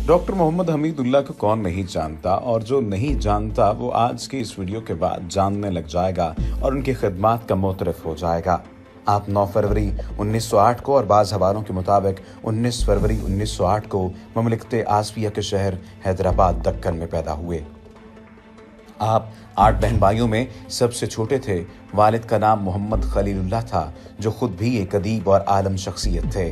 Doctor Mohammad Hameedullah को कौन नहीं जानता, और जो नहीं जानता वो आज की इस वीडियो के बाद जानने लग जाएगा और उनकी खिदमत का मोतरफ हो जाएगा। आप 9 फरवरी 1908 को और बाज़ हवालों के मुताबिक 19 फरवरी 1908 को ममलिकत आसफिया के शहर हैदराबाद दक्कन में पैदा हुए। आप 8 बहन भाइयों में सबसे छोटे थे। वालिद का नाम मोहम्मद खलीलुल्लाह था, जो खुद भी एक अदीब और आलम शख्सियत थे।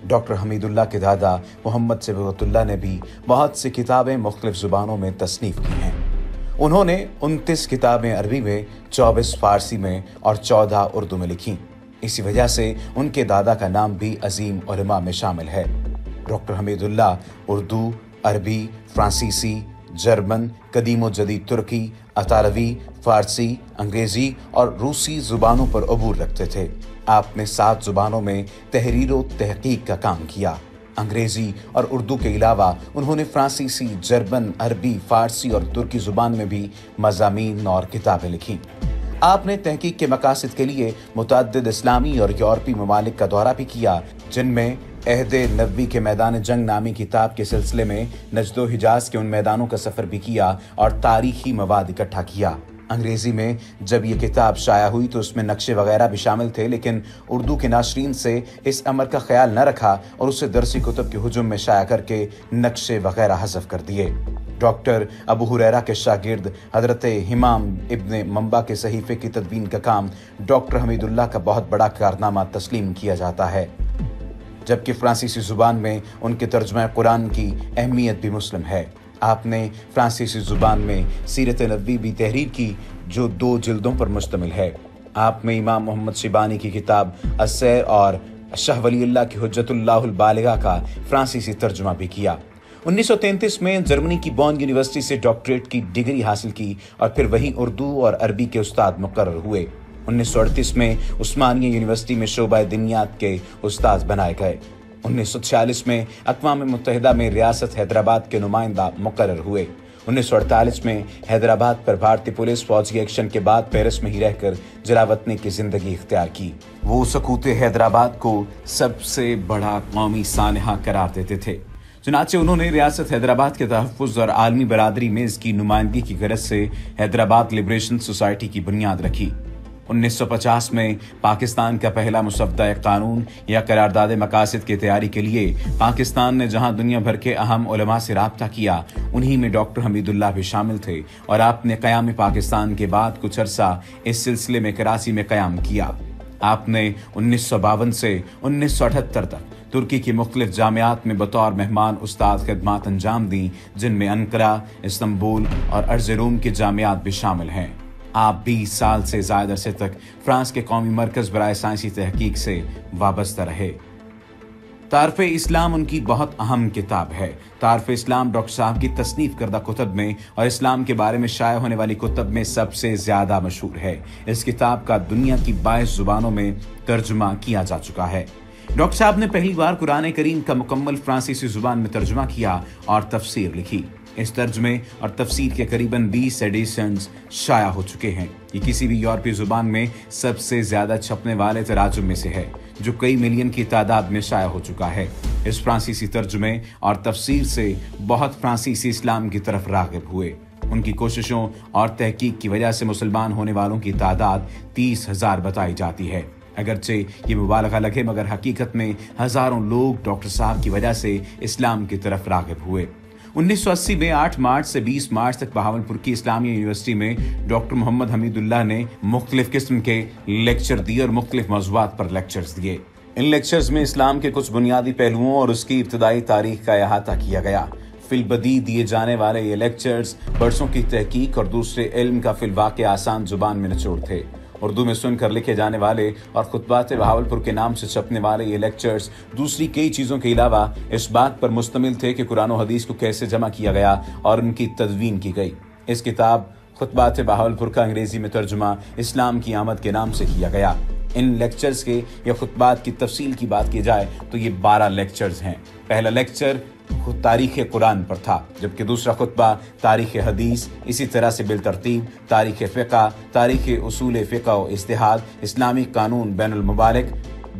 डॉक्टर हमीदुल्लाह के दादा मोहम्मद सिबगतुल्लाह ने भी बहुत सी किताबें मुख्तलिफ ज़ुबानों में तसनीफ़ की हैं। उन्होंने 29 किताबें अरबी में, 24 फ़ारसी में और 14 उर्दू में लिखीं। इसी वजह से उनके दादा का नाम भी अजीम उलमा में शामिल है। डॉक्टर हमीदुल्लाह उर्दू, अरबी, फ्रांसीसी, जर्मन, कदीम व जदीद तुर्की, अतालवी, फ़ारसी, अंग्रेज़ी और रूसी ज़ुबानों पर अबूर रखते थे। आपने 7 ज़ुबानों में तहरीर व तहक़ीक़ का काम किया। अंग्रेज़ी और उर्दू के अलावा उन्होंने फ्रांसीसी, जर्मन, अरबी, फ़ारसी और तुर्की ज़ुबान में भी मज़ामीन और किताबें लिखीं। आपने तहक़ीक़ के मकासद के लिए मुतअद्दिद इस्लामी और यूरोपी ममालिक का दौरा भी किया, जिनमें अहद नबवी के मैदान जंग नामी किताब के सिलसिले में नजद व हिजाज के उन मैदानों का सफ़र भी किया और तारीख़ी मवाद इकट्ठा किया। अंग्रेज़ी में जब ये किताब शाया हुई तो उसमें नक्शे वगैरह भी शामिल थे, लेकिन उर्दू के नाशरीन से इस अमर का ख्याल न रखा और उसे दरसी कुतुब के हुजुम में शाया करके नक्शे वगैरह हज़फ कर दिए। डॉक्टर अबू हुरैरा के शागिर्द हज़रत हिमाम इब्ने मंबा के सहीफ़े की तदवीन का काम डॉक्टर हमीदुल्लाह का बहुत बड़ा कारनामा तस्लीम किया जाता है, जबकि फ्रांसीसी ज़ुबान में उनके तर्जुमा कुरान की अहमियत भी मुस्लिम है। आपने फ्रांसीसी ज़ुबान में सीरत नबवी भी तहरीर की, जो 2 जिल्दों पर मुश्तमिल है। आपने इमाम मोहम्मद शिबानी की किताब अस्सैर और शाह वलीउल्लाह की हुज्जतुल्लाहुल बालिगा का फ्रांसीसी तर्जुमा भी किया। 1933 में जर्मनी की बॉन यूनिवर्सिटी से डॉक्टरेट की डिग्री हासिल की और फिर वहीं उर्दू और अरबी के उस्ताद मुकर्रर हुए। 1938 में उस्मानिया यूनिवर्सिटी में शोबा दिनियात के उस्ताद बनाए गए। 1946 में अक़वाम मुत्तहिदा में रियासत हैदराबाद के नुमाइंदा मुकर्रर हुए। 1948 में हैदराबाद पर भारतीय पुलिस फौजी एक्शन के बाद पेरिस में ही रहकर जलावतनी की जिंदगी इख्तियार की। वो सकूत हैदराबाद को सबसे बड़ा कौमी सानहा करार देते थे। चुनाचे उन्होंने रियासत हैदराबाद के तहफ़्फ़ुज़ और आलमी बरादरी में इसकी नुमाइंदगी की गरज से हैदराबाद लिबरेशन सोसाइटी की बुनियाद रखी। 1950 में पाकिस्तान का पहला मुसव्वदा कानून या करारदाद मकासद की तैयारी के लिए पाकिस्तान ने जहां दुनिया भर के अहम उलमा से राब्ता किया, उन्हीं में डॉक्टर हमीदुल्लाह भी शामिल थे और आपने क़याम पाकिस्तान के बाद कुछ अरसा इस सिलसिले में कराची में क़याम किया। आपने 1952 से 1978 तक तुर्की की मुख्तलिफ जामियात में बतौर मेहमान उस्ताद खिदमत अंजाम दी, जिनमें अंकारा, इस्तांबुल और अर्ज़रूम की जामियात भी शामिल हैं। आप 20 साल से ज़्यादा अरसे तक फ्रांस के कौमी मरकज़ बराए साइंसी तहक़ीक़ से वाबस्ता रहे। तारीफ़ इस्लाम उनकी बहुत अहम किताब है। तारीफ़ इस्लाम डॉक्टर साहब की तसनीफ़ करदा कुतब में और इस्लाम के बारे में शाया होने वाली कुतब में सबसे ज़्यादा मशहूर है। इस किताब का दुनिया की 22 ज़ुबानों में तर्जुमा किया जा चुका है। डॉक्टर साहब ने पहली बार कुरान करीम का मुकम्मल फ्रांसीसी ज़ुबान में तर्जुमा किया और तफसीर लिखी। इस तर्जुमे और तफसीर के करीबन 20 एडिशंस शाया हो चुके हैं। ये किसी भी यूरोपीय ज़ुबान में सबसे ज़्यादा छपने वाले तराजुम में से है, जो कई मिलियन की तादाद में शाया हो चुका है। इस फ्रांसीसी तर्जुमे और तफसीर से बहुत फ्रांसीसी इस्लाम की तरफ राग़िब हुए। उनकी कोशिशों और तहक़ीक़ की वजह से मुसलमान होने वालों की तादाद 30,000 बताई जाती है। अगरचे ये मुबालगा लगे, मगर हकीकत में हज़ारों लोग डॉक्टर साहब की वजह से इस्लाम की तरफ राग़िब हुए। 1980 में 8 मार्च से 20 मार्च तक बहावलपुर की इस्लामिया यूनिवर्सिटी में डॉक्टर मोहम्मद हमीदुल्लाह ने मुख्तलिफ किस्म के लेक्चर दिए और मुख्तलिफ मौज़ूआत पर लेक्चर्स दिए। इन लेक्चर्स में इस्लाम के कुछ बुनियादी पहलुओं और उसकी इब्तदाई तारीख का अहाता किया गया। फिलबदी दिए जाने वाले ये लेक्चर्स बरसों की तहक़ीक़ और दूसरे इल्म का फिलवाक़े आसान ज़ुबान में निचोड़ थे। उर्दू में सुनकर लिखे जाने वाले और खुतबात बहावलपुर के नाम से छपने वाले ये लेक्चर्स दूसरी कई चीज़ों के अलावा इस बात पर मुश्तमिल थे कि कुरान और हदीस को कैसे जमा किया गया और उनकी तदवीन की गई। इस किताब खुतबात बहावलपुर का अंग्रेज़ी में तर्जुमा इस्लाम की आमद के नाम से किया गया। इन लेक्चर्स के या खुतबात की तफसील की बात की जाए तो ये 12 लेक्चर्स हैं। पहला लेक्चर तारीख़ कुरान पर था, जबकि दूसरा खुतबा तारीख़ हदीस, इसी तरह से बिलतरतीब तारीख़ फ़िक़्ह, तारीख़ उसूल फ़िक़्ह व इज्तिहाद, इस्लामी कानून बैनुल ममालिक,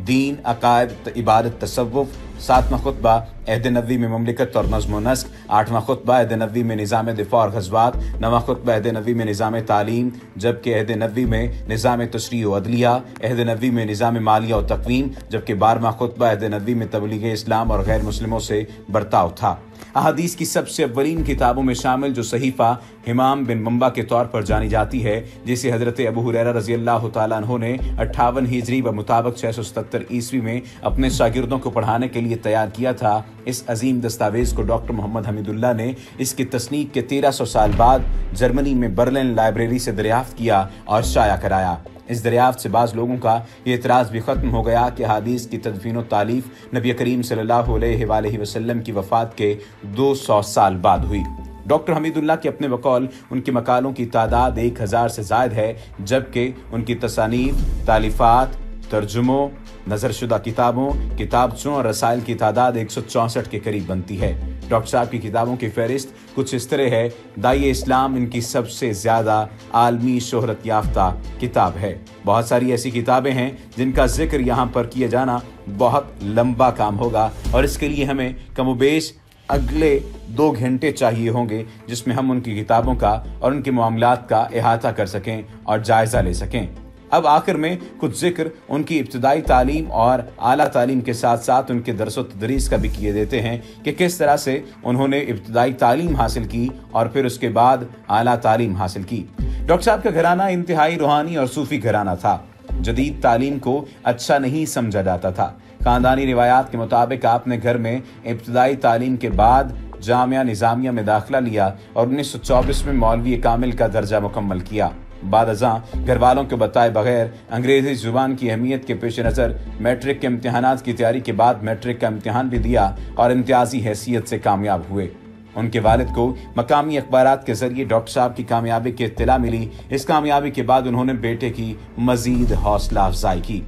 दीन, अकायद, इबादत, तसव्वुफ़ 7वां खुतबा अहद नबवी में ममलिकत और नज़्म व नस्क, 8वां खुतबा अहद नबवी में निज़ाम दिफा और ग़ज़वात, 9वां खुतबा अहद नबवी में निज़ाम तालीम, जबकि अहद नबवी में निज़ाम तशरीह व अदलिया, अहद नबवी में निज़ाम मालिया और तक़वीम, जबकि 12वां खुतबा अहद नबवी में तबलीग इस्लाम और गैर मुस्लिमों से बर्ताव था। अहादीस की सबसे अव्वलीन किताबों में शामिल जो सहीफ़ा हिमाम बिन मंबा के तौर पर जानी जाती है, जिसे हज़रत अबू हुरैरा रज़ी अल्लाह तआला अन्हु ने 58 हिजरी व मुताबिक 677 ईस्वी में अपने शागिर्दों को पढ़ाने के लिए तैयार किया था, इस अजीम दस्तावेज़ को डॉक्टर मोहम्मद हमीदुल्लाह ने इसकी तस्नीफ के 1300 साल बाद जर्मनी में बर्लिन लाइब्रेरी से दरियाफ्त किया और शाया कराया। इस दरियाफ्त से बाज़ लोगों का ये एतराज़ भी ख़त्म हो गया कि हदीस की तदफीन व तालीफ़ नबी करीम सल्लल्लाहु अलैहि वसल्लम की वफ़ात के 200 साल बाद हुई। डॉक्टर हमीदुल्लाह के अपने बकौल उनके मकालों की तादाद 1000 से ज़ायद है, जबकि उनकी तसानीफ़, तालीफ़ात, तर्जुमों, नज़रशुदा किताबों, किताबचों और रसाइल की तादाद 164 के करीब बनती है। डॉक्टर साहब की किताबों की फहरिस्त कुछ इस तरह है। दाई इस्लाम इनकी सबसे ज़्यादा आलमी शोहरत याफ्ता किताब है। बहुत सारी ऐसी किताबें हैं जिनका जिक्र यहाँ पर किया जाना बहुत लंबा काम होगा और इसके लिए हमें कमोबेश अगले 2 घंटे चाहिए होंगे, जिसमें हम उनकी किताबों का और उनके मामलात का अहाता कर सकें और जायज़ा ले सकें। अब आखिर में कुछ जिक्र उनकी इब्तदाई तालीम और आला तालीम के साथ साथ उनके दरस व तदरीस का भी किए देते हैं कि किस तरह से उन्होंने इब्तदाई तालीम हासिल की और फिर उसके बाद आला तालीम हासिल की। डॉक्टर साहब का घराना इंतहाई रूहानी और सूफी घराना था। जदीद तालीम को अच्छा नहीं समझा जाता था। खानदानी रिवायात के मुताबिक आपने घर में इब्तदाई तालीम के बाद जामिया निज़ामिया में दाखिला लिया और 1924 में मौलवी कामिल का दर्जा मुकम्मल किया। बाद अज़ां घर वालों को बताए बगैर अंग्रेज़ी ज़ुबान की अहमियत के पेश नज़र मैट्रिक के इम्तिहानात की तैयारी के बाद मैट्रिक का इम्तिहान भी दिया और इम्तियाजी हैसियत से कामयाब हुए। उनके वालिद को मकामी अखबारात के ज़रिए डॉक्टर साहब की कामयाबी की इत्तला मिली। इस कामयाबी के बाद उन्होंने बेटे की मज़ीद हौसला अफजाई की।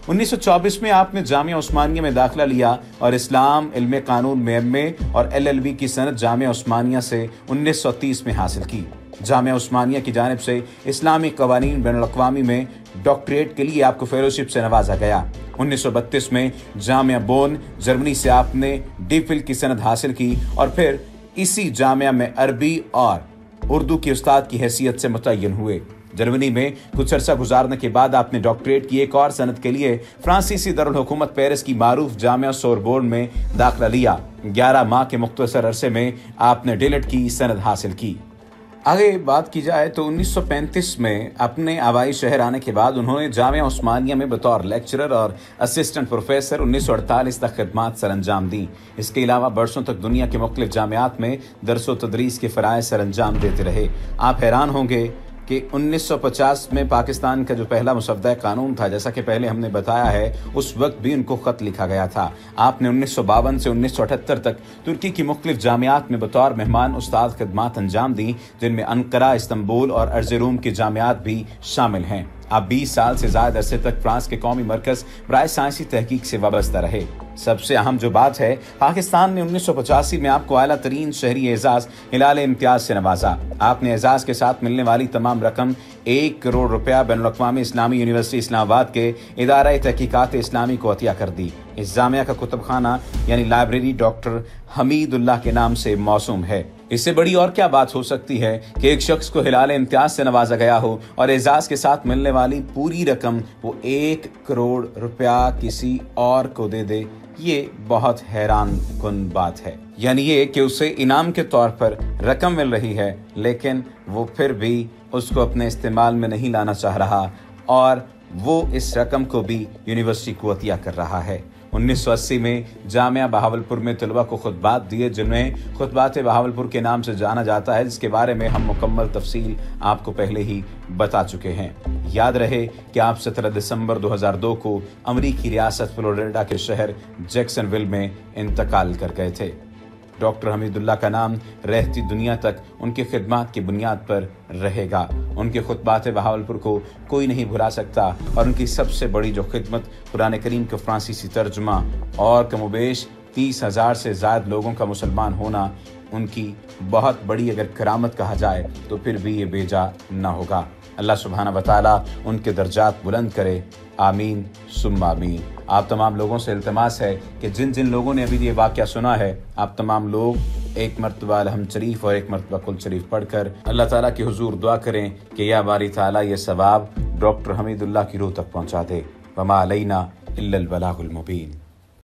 1924 में आपने जामिया उस्मानिया में दाखिला लिया और इस्लाम, इल्म कानून में एमए और LLB की सनद जामिया उस्मानिया से 1930 में हासिल की। जामिया उस्मानिया की जानिब से इस्लामी कवानीन बैनुल-अक़वामी में डॉक्टरेट के लिए आपको फेलोशिप से नवाजा गया। 1932 में जामिया बोन जर्मनी से आपने डीफिल की सनद हासिल की और फिर इसी जामिया में अरबी और उर्दू की उस्ताद की हैसियत से मुतय्यन हुए। जर्मनी में कुछ अरसा गुजारने के बाद आपने डॉक्टरेट की एक और सनद के लिए फ्रांसीसी दारुल हुकूमत पेरिस की मारूफ जामिया सोरबोर्न में दाखिला लिया। 11 माह के मुख्तसर अरसे में आपने डिलेट की सनद हासिल की। आगे बात की जाए तो 1935 में अपने आबाई शहर आने के बाद उन्होंने जामिया उस्मानिया में बतौर लेक्चरर और असिस्टेंट प्रोफेसर 1948 तक खिदमात सर अंजाम दी। इसके अलावा बरसों तक दुनिया के मुख्तलिफ जामियात में दरस व तदरीस के फ़राइज़ सर अंजाम देते रहे। आप हैरान होंगे कि 1950 में पाकिस्तान का जो पहला मुसव्वदा कानून था, जैसा कि पहले हमने बताया है, उस वक्त भी उनको ख़त लिखा गया था। आपने 1952 से 1978 तक तुर्की की मुख्तलिफ जामियात में बतौर मेहमान उस्ताद खिदमात अंजाम दी, जिनमें अंकारा, इस्तांबुल और अर्ज़रूम की जामियात भी शामिल हैं। आप 20 साल से ज़्यादा अरसे तक फ्रांस के कौमी मरकज़ बराए साइंसी तहकीक से वाबस्ता रहे। सबसे अहम जो बात है, पाकिस्तान ने 1985 में आपको आला तरीन शहरी एजाज़ हिलाल इम्तियाज़ से नवाजा। आपने एजाज़ के साथ मिलने वाली तमाम रकम 1 करोड़ रुपया बैनुल-अक़वामी इस्लामी यूनिवर्सिटी इस्लामाबाद के इदारा तहकीकात इस्लामी को अतिया कर दी। इस जामिया का कुतुब खाना यानी लाइब्रेरी डॉक्टर हमीदुल्लाह के नाम से मौसूम है। इससे बड़ी और क्या बात हो सकती है कि एक शख्स को हिलाल इम्तियाज से नवाजा गया हो और एजाज के साथ मिलने वाली पूरी रकम वो 1 करोड़ रुपया किसी और को दे दे। ये बहुत हैरान कुन बात है। यानी ये कि उसे इनाम के तौर पर रकम मिल रही है, लेकिन वो फिर भी उसको अपने इस्तेमाल में नहीं लाना चाह रहा और वो इस रकम को भी यूनिवर्सिटी को अतिया कर रहा है। 1980 में जामिया बहावलपुर में तलबा को खुतबात दिए, जिन्हें खुतबात बहावलपुर के नाम से जाना जाता है, जिसके बारे में हम मुकम्मल तफसील आपको पहले ही बता चुके हैं। याद रहे कि आप 17 दिसंबर 2002 को अमरीकी रियासत फ्लोरिडा के शहर जैक्सनविल में इंतकाल कर गए थे। डॉक्टर हमीदुल्लाह का नाम रहती दुनिया तक उनकी खिदमत की बुनियाद पर रहेगा। उनके खुतबात बहावलपुर को कोई नहीं भुला सकता और उनकी सबसे बड़ी जो खिदमत कुरान करीम का फ्रांसीसी तर्जुमा और कमोबेश 30,000 से ज़्यादा लोगों का मुसलमान होना, उनकी बहुत बड़ी अगर करामत कहा जाए तो फिर भी ये बेजा न होगा। अल्लाह सुब्हाना व तआला उनके दर्जात बुलंद करे। आमीन सुम्मा आमीन। آپ تمام لوگوں سے التماس ہے کہ جن جن لوگوں نے ابھی یہ واقعہ سنا ہے، آپ تمام لوگ ایک مرتبہ الحمد شریف اور ایک مرتبہ کل شریف پڑھ کر اللہ تعالیٰ کی حضور دعا کریں کہ یا باری تعالیٰ یہ ثواب ڈاکٹر حمید اللہ کی روح تک پہنچا دے۔ وما علینا الا البلاغ المبین۔